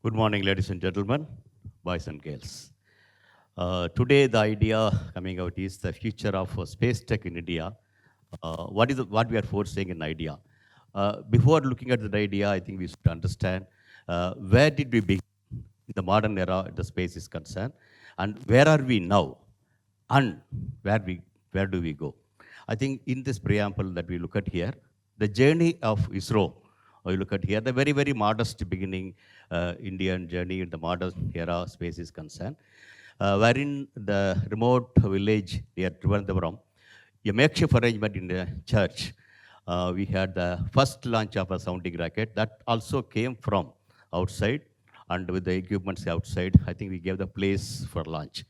Good morning, ladies and gentlemen, boys and girls. Today, the idea coming out is the future of space tech in India. What we are forcing in idea? Before looking at the idea, I think we should understand where did we begin in the modern era the space is concerned, and where are we now, and where do we go? I think in this preamble that we look at here, the journey of ISRO. You look at here, the very modest beginning Indian journey in the modern era space is concerned, wherein the remote village near Trivandrum, a makeshift arrangement in the church, we had the first launch of a sounding rocket that also came from outside, and with the equipments outside, I think we gave the place for launch.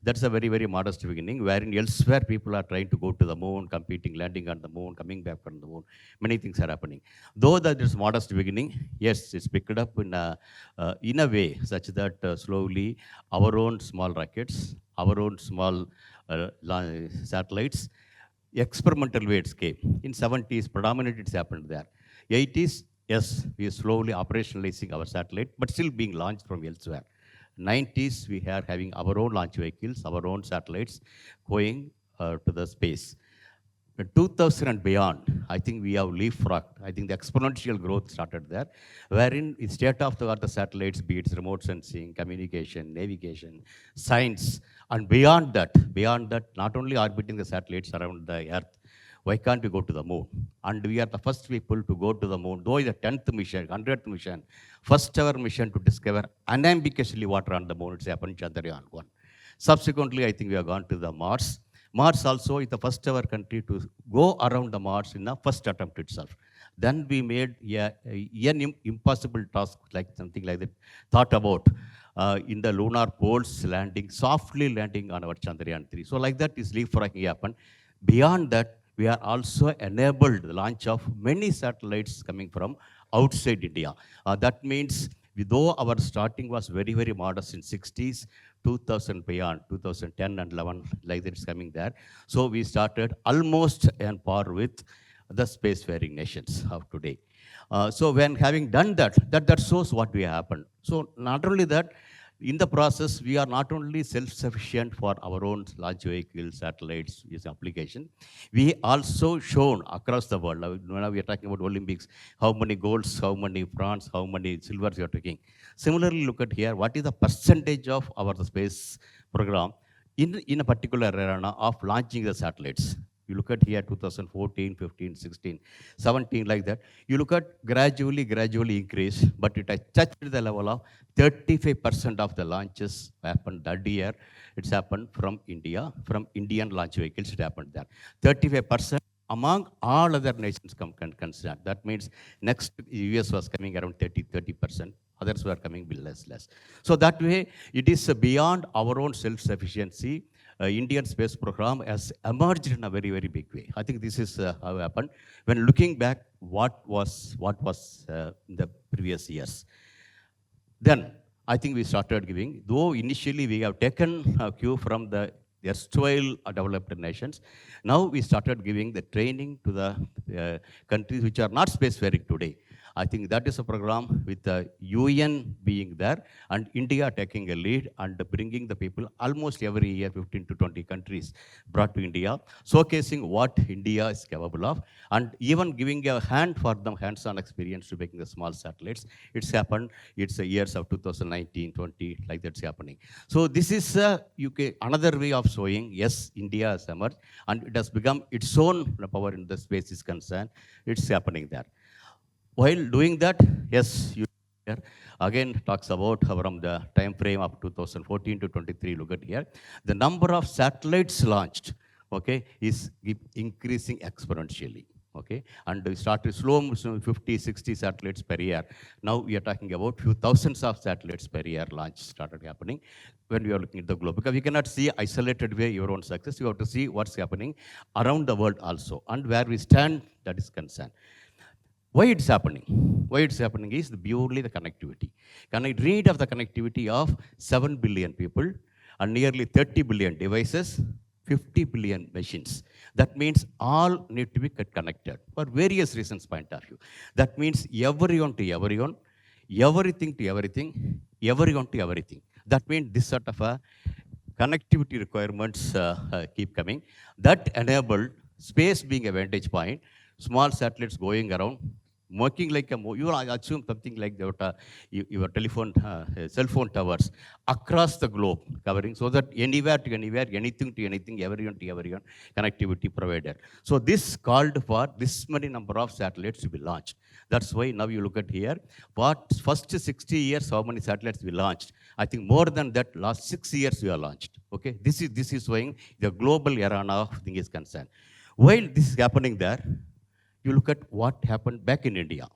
That's a very modest beginning, wherein elsewhere people are trying to go to the moon, competing, landing on the moon, coming back from the moon. Many things are happening. Though that is modest beginning, yes, it's picked up in a way such that slowly our own small rockets, our own small satellites, experimental way it came. In 70s, predominantly it's happened there. 80s, yes, we are slowly operationalizing our satellite, but still being launched from elsewhere. 90s, we are having our own launch vehicles, our own satellites going to the space. 2000 and beyond, I think we have leapfrogged. I think the exponential growth started there, wherein it's state-of-the-art the satellites, be it remote sensing, communication, navigation, science, and beyond that, not only orbiting the satellites around the Earth, why can't we go to the moon? And we are the first people to go to the moon, though it's the 10th mission, 100th mission, first ever mission to discover unambiguously water on the moon. It's happened Chandrayaan 1. Subsequently, I think we have gone to the Mars. Mars also is the first ever country to go around the Mars in the first attempt itself. Then we made an impossible task, like something like that, thought about in the lunar poles, softly landing on our Chandrayaan 3. So like that is leapfrogging happened. Beyond that, we are also enabled the launch of many satellites coming from outside India. That means, though our starting was very modest in 60s, 2000 beyond, 2010 and 11, like that is coming there. So we started almost on par with the spacefaring nations of today. So when having done that shows what we happened. So not only that, in the process, we are not only self-sufficient for our own launch vehicles, satellites, this application, we also shown across the world. Now we are talking about Olympics, how many golds, how many bronze, how many silvers you are taking. Similarly, look at here, what is the percentage of our space program in a particular arena of launching the satellites? You look at here 2014, 15, 16, 17, like that. You look at gradually increase, but it has touched the level of 35% of the launches happened that year. It's happened from India, from Indian launch vehicles, it happened there. 35% among all other nations considered. That means next US was coming around 30%. Others were coming less. So that way, it is beyond our own self-sufficiency. Indian space program has emerged in a very big way. I think this is how it happened. When looking back, what was in the previous years. Then I think we started giving, though initially we have taken a cue from the erstwhile developed nations, now we started giving the training to the countries which are not spacefaring today. I think that is a program with the UN being there and India taking a lead and bringing the people almost every year, 15 to 20 countries brought to India, showcasing what India is capable of and even giving a hand for them, hands-on experience to making the small satellites. It's happened. It's the years of 2019, 20, like that's happening. So this is another way of showing, yes, India has emerged and it has become its own power in the space is concerned. It's happening there. While doing that, yes, you here again talks about from the time frame of 2014 to 23. Look at here, the number of satellites launched, okay, is increasing exponentially. Okay, and we started slow, 50, 60 satellites per year. Now we are talking about few thousands of satellites per year launch started happening when we are looking at the globe. Because we cannot see isolated way your own success. You have to see what's happening around the world also and where we stand, that is concerned. Why it's happening? Why it's happening is purely the connectivity. Can I read of the connectivity of 7 billion people and nearly 30 billion devices, 50 billion machines. That means all need to be connected for various reasons point of view. That means everyone to everyone, everything to everything, everyone to everything. That means this sort of a connectivity requirements keep coming. That enabled space being a vantage point, small satellites going around, working like a, you will assume something like that, your telephone, cell phone towers across the globe covering, so that anywhere to anywhere, anything to anything, everyone to everyone, connectivity provider. So this called for this many number of satellites to be launched. That's why now you look at here, what first 60 years, how many satellites we launched? I think more than that, last 6 years we are launched. Okay, this is showing the global era now thing is concerned. While this is happening there, you look at what happened back in India.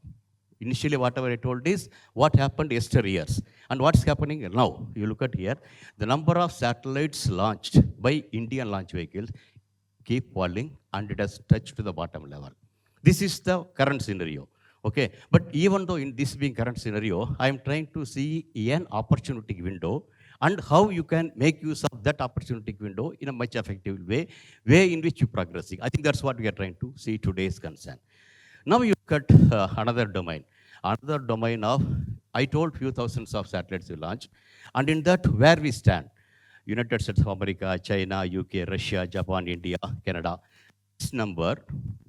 Initially, whatever I told is what happened yesteryears. And what's happening now? You look at here, the number of satellites launched by Indian launch vehicles keep falling, and it has touched to the bottom level. This is the current scenario. Okay, but even though in this being current scenario, I am trying to see an opportunity window and how you can make use of that opportunity window in a much effective way in which you're progressing. I think that's what we are trying to see today's concern. Now you look at another domain of, I told few thousands of satellites we launched, and in that where we stand, United States of America, China, UK, Russia, Japan, India, Canada, this number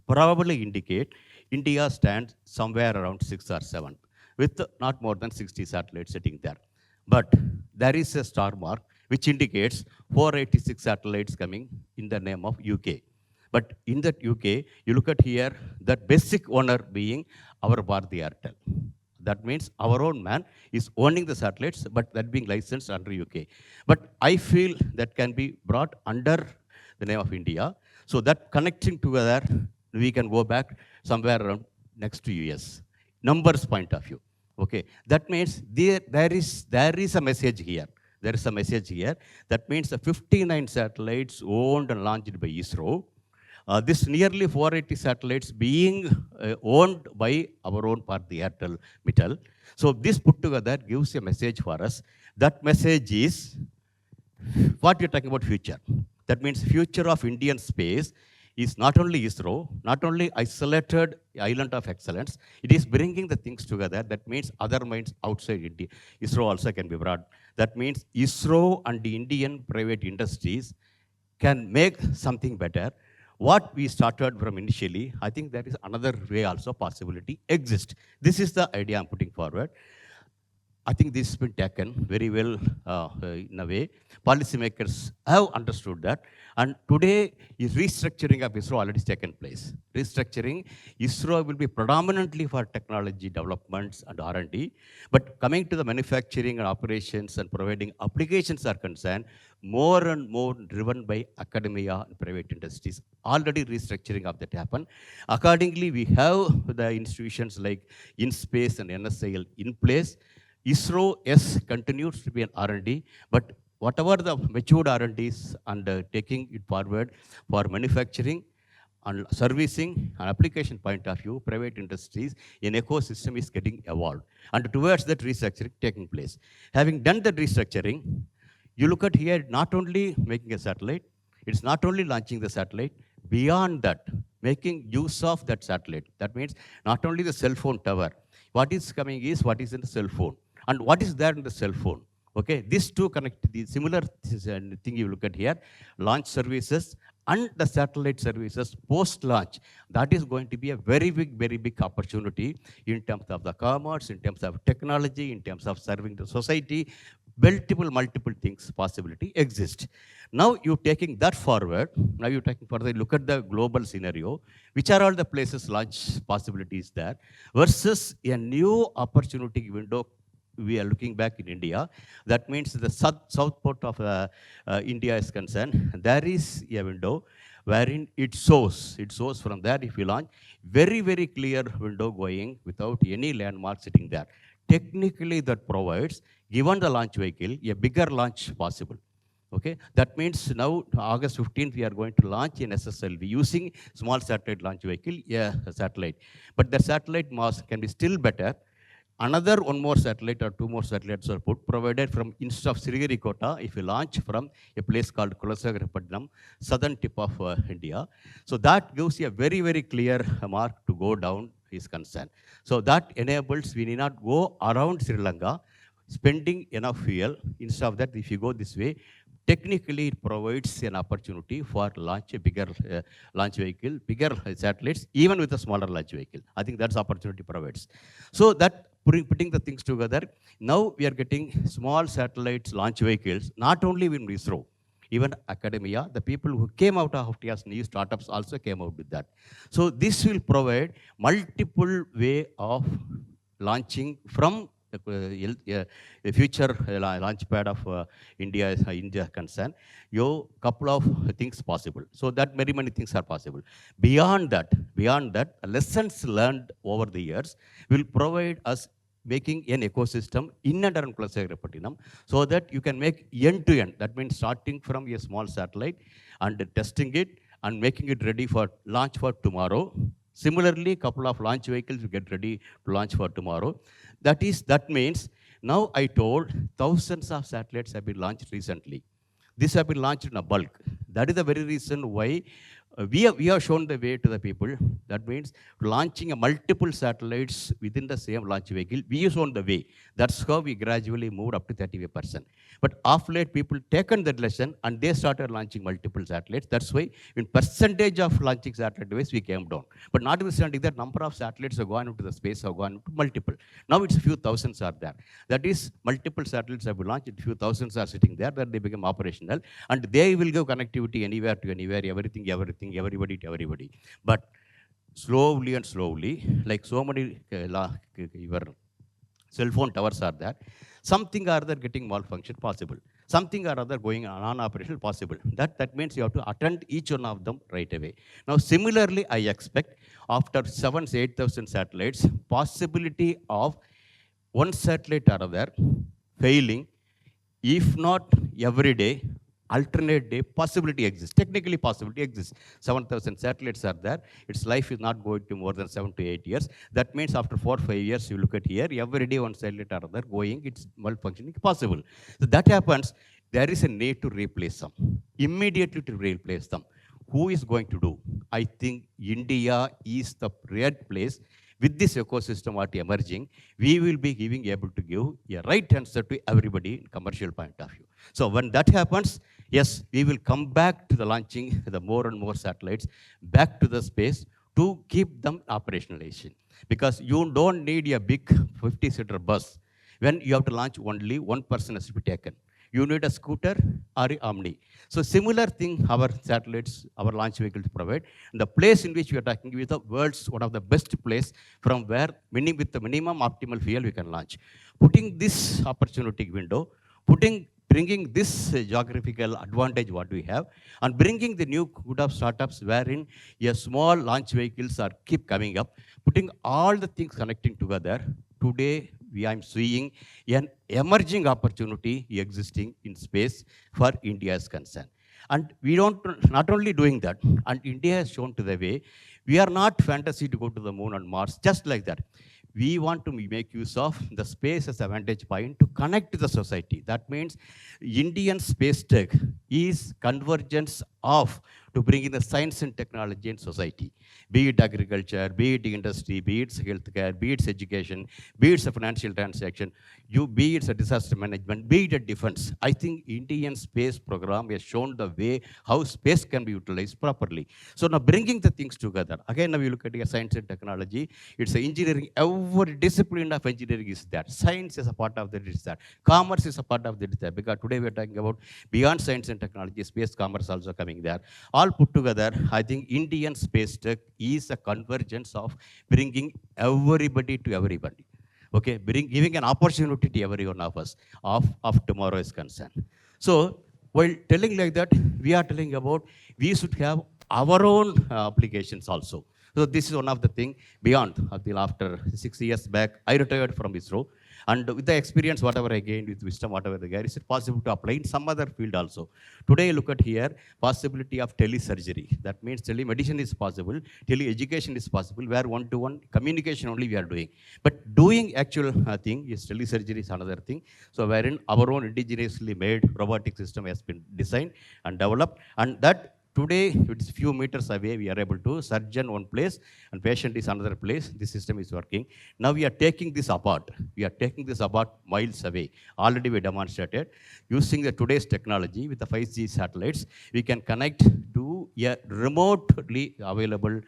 probably indicate India stands somewhere around 6 or 7, with not more than 60 satellites sitting there. But there is a star mark which indicates 486 satellites coming in the name of UK. But in that UK, you look at here, that basic owner being our Bharti Airtel. That means our own man is owning the satellites, but that being licensed under UK. But I feel that can be brought under the name of India. So that connecting together, we can go back somewhere around next 2 years. Numbers point of view. Okay, that means there is a message here. There is a message here. That means the 59 satellites owned and launched by ISRO. This nearly 480 satellites being owned by our own part, the Airtel Mittal. So this put together gives a message for us. That message is what we're talking about future. That means future of Indian space is not only ISRO, not only isolated island of excellence, it is bringing the things together. That means other minds outside India. ISRO also can be brought. That means ISRO and the Indian private industries can make something better. What we started from initially, I think there is another way also possibility exists. This is the idea I'm putting forward. I think this has been taken very well in a way. Policymakers have understood that. And today, is restructuring of ISRO already taken place. Restructuring, ISRO will be predominantly for technology developments and R&D. But coming to the manufacturing and operations and providing applications are concerned, more and more driven by academia and private industries. Already restructuring of that happened. Accordingly, we have the institutions like InSpace and NSIL in place. ISRO, yes, continues to be an R&D, but whatever the matured R&Ds and taking it forward for manufacturing and servicing and application point of view, private industries, an ecosystem is getting evolved. And towards that restructuring taking place. Having done the restructuring, you look at here, not only making a satellite, it's not only launching the satellite, beyond that, making use of that satellite. That means not only the cell phone tower, what is coming is what is in the cell phone. And what is there in the cell phone? Okay, these two connect, the similar thing you look at here, launch services and the satellite services post-launch. That is going to be a very big opportunity in terms of the commerce, in terms of technology, in terms of serving the society. Multiple things, possibility exist. Now you're taking that forward, now you're taking further, look at the global scenario, which are all the places launch possibilities there, versus a new opportunity window we are looking back in India. That means the south port of India is concerned. There is a window wherein it shows from there if you launch, very clear window going without any landmark sitting there. Technically that provides, given the launch vehicle, a bigger launch possible. Okay, that means now August 15th we are going to launch an SSLV using small satellite launch vehicle, a satellite. But the satellite mass can be still better. Another one more satellite or two more satellites are put, provided from instead of Sriharikota, if you launch from a place called Kulasagarapatnam, southern tip of India. So that gives you a very clear mark to go down is concerned. So that enables, we need not go around Sri Lanka spending enough fuel. Instead of that, if you go this way, technically it provides an opportunity for launch a bigger launch vehicle, bigger satellites, even with a smaller launch vehicle. I think that's opportunity provides. So that putting the things together, now we are getting small satellites launch vehicles, not only in ISRO, even academia, the people who came out of TIA's new startups also came out with that. So this will provide multiple way of launching from the future launch pad of India concern. Couple of things possible. So that very many things are possible. Beyond that, lessons learned over the years will provide us making an ecosystem in and around Kulasegarapatinam, so that you can make end-to-end. That means starting from a small satellite and testing it and making it ready for launch for tomorrow. Similarly, a couple of launch vehicles will get ready to launch for tomorrow. That means, now I told thousands of satellites have been launched recently. This have been launched in a bulk. That is the very reason why we have shown the way to the people. That means launching a multiple satellites within the same launch vehicle. We have shown the way. That's how we gradually moved up to 35%. But of late, people taken that lesson and they started launching multiple satellites. That's why in percentage of launching satellite ways, we came down. But notwithstanding that, number of satellites have gone into the space, have gone into multiple. Now it's a few thousands are there. That is, multiple satellites have been launched, a few thousands are sitting there, that they become operational. And they will give connectivity anywhere to anywhere, everything, everybody to everybody. But slowly and slowly, like so many your cell phone towers are there, something or other getting malfunction possible, something or other going non-operational possible. That means you have to attend each one of them right away. Now similarly, I expect after 7,000 to 8,000 satellites, possibility of one satellite or other failing, if not every day, alternate day, possibility exists. Technically possibility exists. 7,000 satellites are there. Its life is not going to more than 7 to 8 years. That means after 4 or 5 years, you look at here, every day one satellite or other going, it's malfunctioning possible. So that happens, there is a need to replace them. Immediately to replace them. Who is going to do? I think India is the right place. With this ecosystem what emerging, we will be able to give a right answer to everybody in commercial point of view. So when that happens, yes, we will come back to the launching the more and more satellites back to the space to keep them operationalization. Because you don't need a big 50-seater bus when you have to launch only one person has to be taken. You need a scooter or an Omni. So similar thing our satellites, our launch vehicles provide. And the place in which we are talking is the world's one of the best place from where with the minimum optimal fuel we can launch. Putting this opportunity window, bringing this geographical advantage what we have, and bringing the new good of startups wherein a small launch vehicles are keep coming up, putting all the things connecting together. Today, I'm seeing an emerging opportunity existing in space for India's concern. And we not only doing that, and India has shown to the way, we are not fantasy to go to the moon and Mars, just like that. We want to make use of the space as a vantage point to connect to the society. That means Indian space tech is convergence of to bring in the science and technology in society, be it agriculture, be it industry, be it healthcare, be it education, be it a financial transaction, be it a disaster management, be it a defense. I think Indian space program has shown the way how space can be utilized properly. So now bringing the things together. Again, now we look at science and technology. It's engineering. Every discipline of engineering is that. Science is a part of that. Is that. Commerce is a part of that. Is that. Because today we are talking about beyond science and technology, space commerce also coming there. All put together, I think Indian space tech is a convergence of bringing everybody to everybody. Okay, giving an opportunity to every one of us of tomorrow is concerned. So while telling like that, we are telling about we should have our own applications also. So this is one of the things beyond. Until after 6 years back, I retired from ISRO. And with the experience, whatever I gained, with wisdom, whatever I gained, is it possible to apply in some other field also? Today, look at here, possibility of telesurgery. That means telemedicine is possible, tele-education is possible, where one-to-one communication only we are doing. But doing actual thing is telesurgery is another thing. So wherein our own indigenously made robotic system has been designed and developed, and that today, it's few meters away, we are able to surgeon one place and patient is another place. The system is working. Now we are taking this apart. We are taking this apart miles away. Already we demonstrated. Using the today's technology with the 5G satellites, we can connect to a remotely available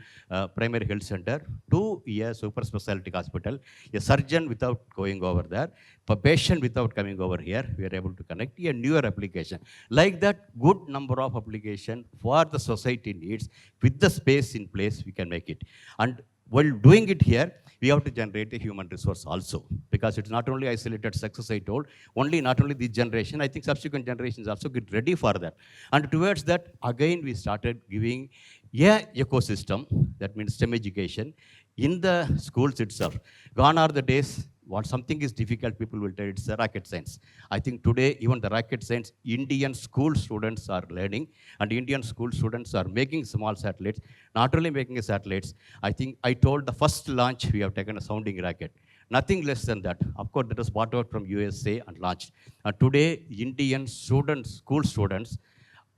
primary health center to a super specialty hospital. A surgeon without going over there, a patient without coming over here, we are able to connect a newer application. Like that, good number of application for the society needs with the space in place, we can make it. And while doing it here, we have to generate a human resource also, because it's not only isolated success, I told, only not only this generation, I think subsequent generations also get ready for that. And towards that, again, we started giving a ecosystem, that means STEM education, in the schools itself. Gone are the days, what something is difficult, people will tell it's a rocket science. I think today, even the rocket science, Indian school students are learning, and Indian school students are making small satellites. Not only making satellites, I think I told the first launch, we have taken a sounding rocket. Nothing less than that. Of course, that was bought out from USA and launched. Today, Indian students, school students,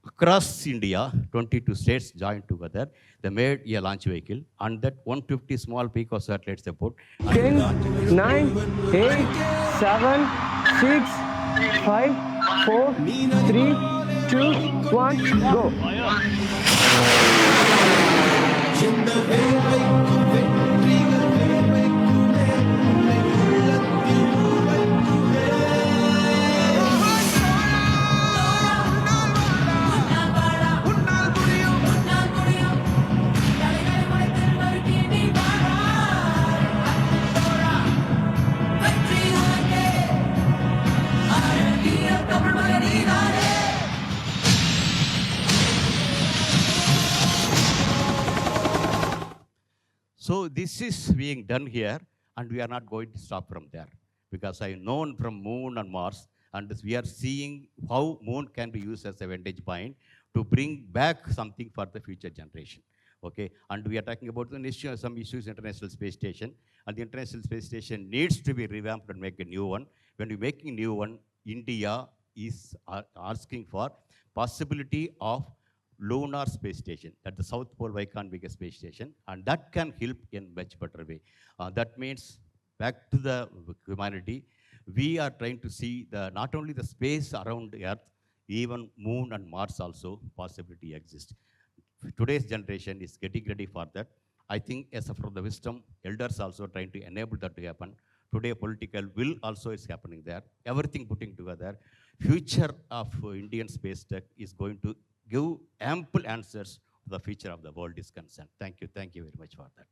across India, 22 states joined together. They made a launch vehicle, and that 150 small Pico satellites they put. 10, 9, 8, 7, 6, 5, 4, 3, 2, 1, go. So this is being done here, and we are not going to stop from there, because I known from Moon and Mars, and we are seeing how Moon can be used as a vantage point to bring back something for the future generation. Okay, and we are talking about some issues, International Space Station, and the International Space Station needs to be revamped and make a new one. When we make a new one, India is asking for possibility of lunar space station, that the South Pole why can't be a space station, and that can help in much better way. That means back to the humanity, we are trying to see the not only the space around Earth, even Moon and Mars also possibility exists. Today's generation is getting ready for that. I think as from the wisdom, elders also trying to enable that to happen. Today, political will also is happening there. Everything putting together. Future of Indian space tech is going to give ample answers to the future of the world is concerned. Thank you very much for that.